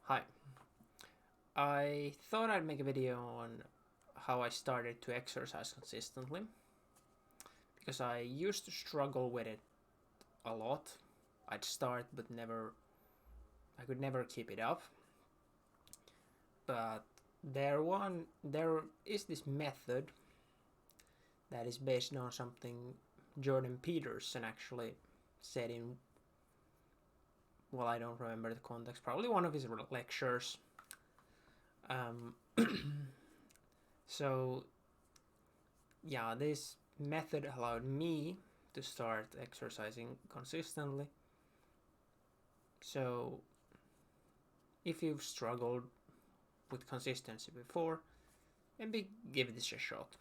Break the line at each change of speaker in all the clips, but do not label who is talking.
Hi. I thought I'd make a video on how I started to exercise consistently because I used to struggle with it a lot. I'd start but I could never keep it up. But there is this method that is based on something Jordan Peterson actually said in, well, I don't remember the context, probably one of his lectures. Um, so yeah, this method allowed me to start exercising consistently. So if you've struggled with consistency before, maybe give this a shot.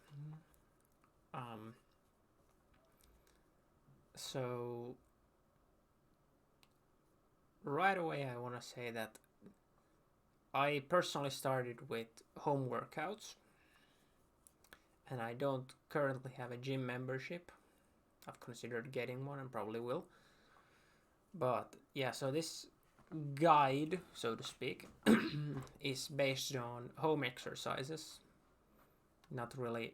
Um, so right away I want to say that I personally started with home workouts, and I don't currently have a gym membership. I've considered getting one and probably will. But yeah, so this guide, so to speak, is based on home exercises, not really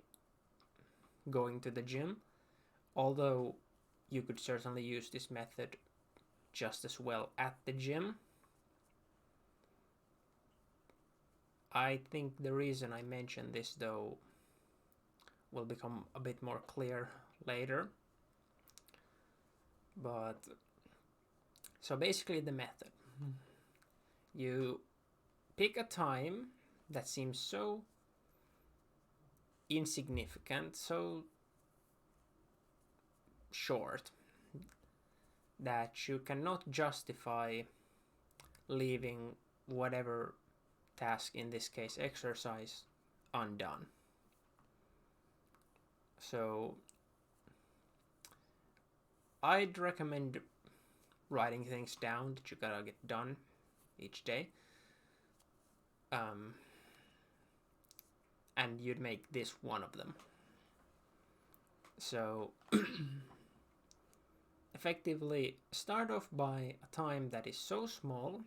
going to the gym. Although you could certainly use this method just as well at the gym. I think the reason I mention this, though, will become a bit more clear later. But so basically, the method, you pick a time that seems so insignificant, so short, that you cannot justify leaving whatever task, in this case exercise, undone. So I'd recommend writing things down that you gotta get done each day. And you'd make this one of them. So effectively start off by a time that is so small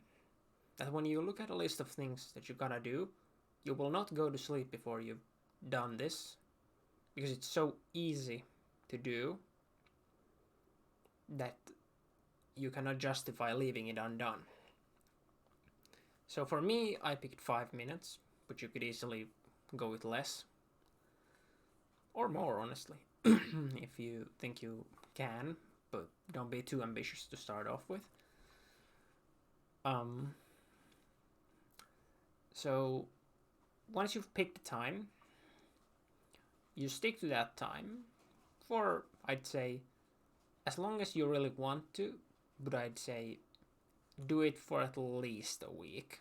that when you look at a list of things that you gotta do, you will not go to sleep before you've done this, because it's so easy to do that you cannot justify leaving it undone. So for me, I picked 5 minutes, but you could easily go with less or more, honestly, if you think you can, but don't be too ambitious to start off with. So once you've picked the time, you stick to that time for, I'd say, as long as you really want to, but I'd say do it for at least a week.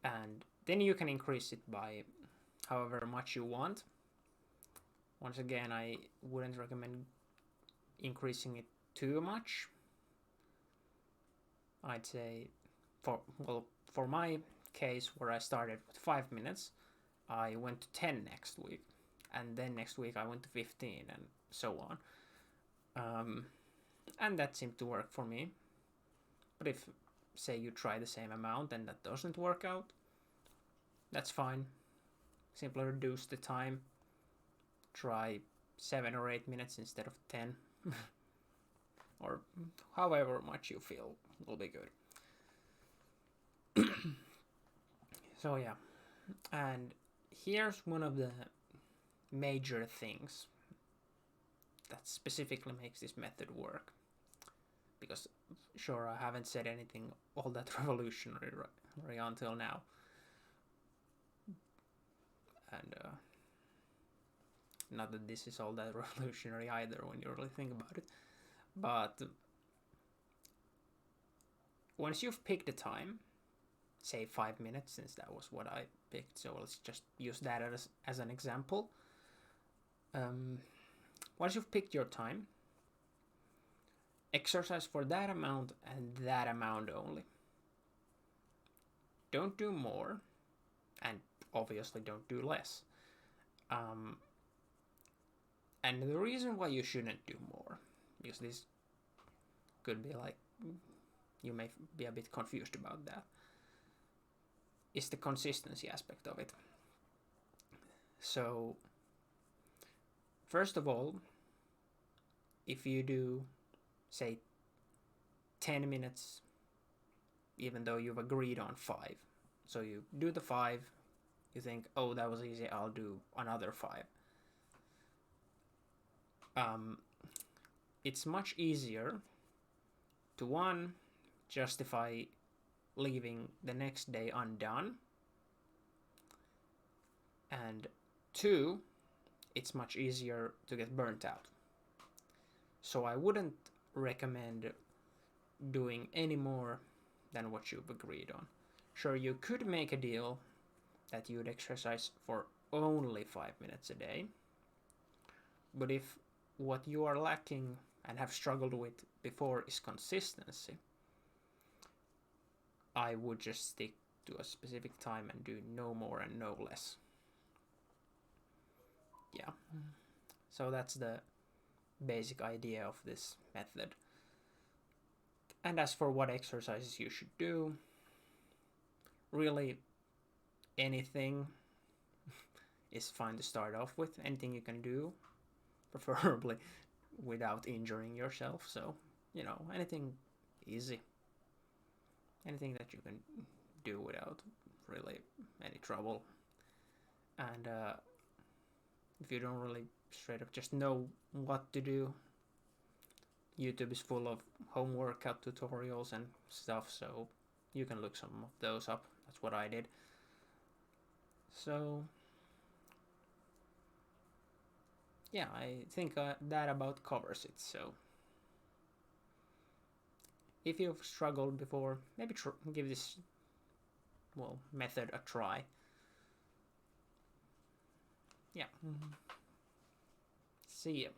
And then you can increase it by however much you want. Once again, I wouldn't recommend increasing it too much. I'd say for my case, where I started with 5 minutes, I went to 10 next week, and then next week I went to 15, and so on. And that seemed to work for me. But if, say, you try the same amount and that doesn't work out, that's fine. Simply reduce the time. Try 7 or 8 minutes instead of 10. Or however much you feel will be good. So yeah, and here's one of the major things that specifically makes this method work. Because sure, I haven't said anything all that revolutionary until now. And not that this is all that revolutionary either when you really think about it. But once you've picked a time, say 5 minutes, since that was what I picked, so let's just use that as an example. Once you've picked your time, exercise for that amount and that amount only. Don't do more, and obviously don't do less. And the reason why you shouldn't do more, because this could be like you may be a bit confused about that, is the consistency aspect of it. So, first of all, if you do, say, 10 minutes, even though you've agreed on 5, so you do the 5, you think, oh, that was easy, I'll do another 5. It's much easier to, one, justify leaving the next day undone, and 2, it's much easier to get burnt out. So I wouldn't recommend doing any more than what you've agreed on. Sure, you could make a deal that you'd exercise for only 5 minutes a day, but if what you are lacking and have struggled with before is consistency, I would just stick to a specific time and do no more and no less. Yeah. So that's the basic idea of this method. And as for what exercises you should do, really anything is fine to start off with. Anything you can do, preferably without injuring yourself. So, anything easy. Anything that you can do without really any trouble. And if you don't really straight up just know what to do, YouTube is full of home workout tutorials and stuff, so you can look some of those up. That's what I did. So, yeah, I think that about covers it. So, if you've struggled before, maybe give this method a try. Yeah. See ya.